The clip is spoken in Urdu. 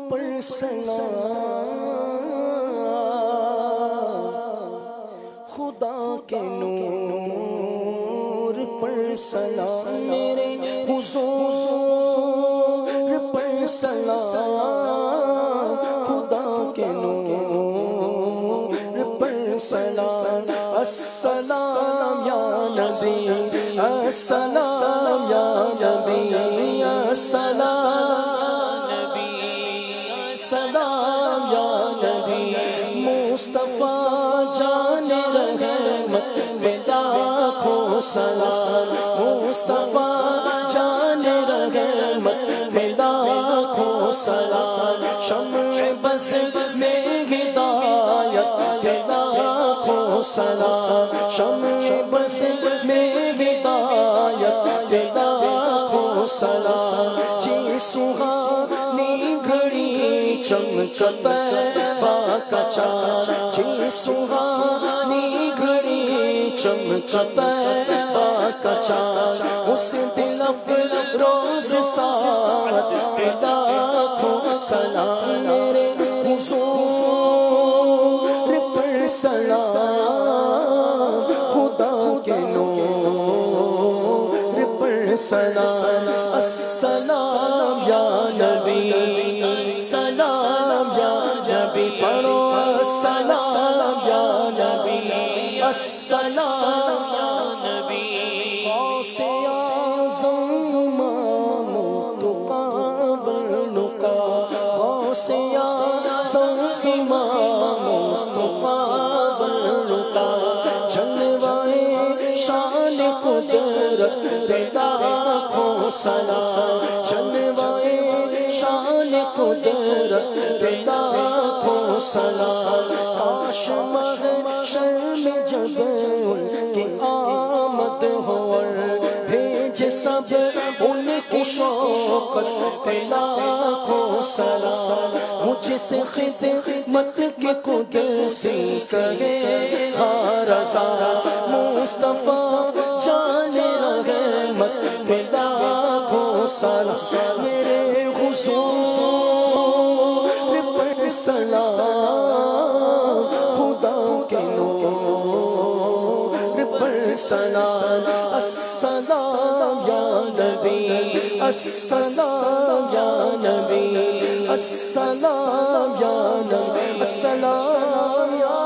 پر سلام، خدا کے نور پر سلام، میرے حضور پر سلام، خدا کے نور پر سلام، السلام یا نبی، السلام یا نبی، السلام نبی، السلام یا نبی، مصطفیٰ جان رحمت پہ لاکھوں سلام، مصطفیٰ جان رحمت پہ لاکھوں سلام، شمع بس میں ہدایت پہ لاکھوں سلام، شمع بس میں ہدایت پہ لاکھوں سلام، جی سہانی گھڑی چمکتا طیبہ کا چاند، جی سہانی گھڑی چمکتا طیبہ کا چاند، اس دن افروز ساعت پہ لاکھوں سلام، میرے حضور پر سلام، خدا کے نور پر سلام، السلام یا نبی، السلام یا نبی، پڑھو السلام یا نبی، السلام یا نبی، غوث اعظم متقابل نقا، غوث اعظم متقابل نقا، جلوائے شان قدرت پہ لاکھوں سلام، جلوائے شان قدرت پہ لاکھوں سلام، کاش محشر میں جب ان کی آمد ہو اور بھیجے سب ان کی شوقت پہ لاکھوں سلام، مجھ سے خدمت کی قدسی کہے رضا، مصطفیٰ جان رحمت پہ لاکھوں سلام، میرے حضور پر سلام، خدا کے نور پر سلام، السلام یا نبی، السلام یا نبی، السلام یا نبی، السلام یا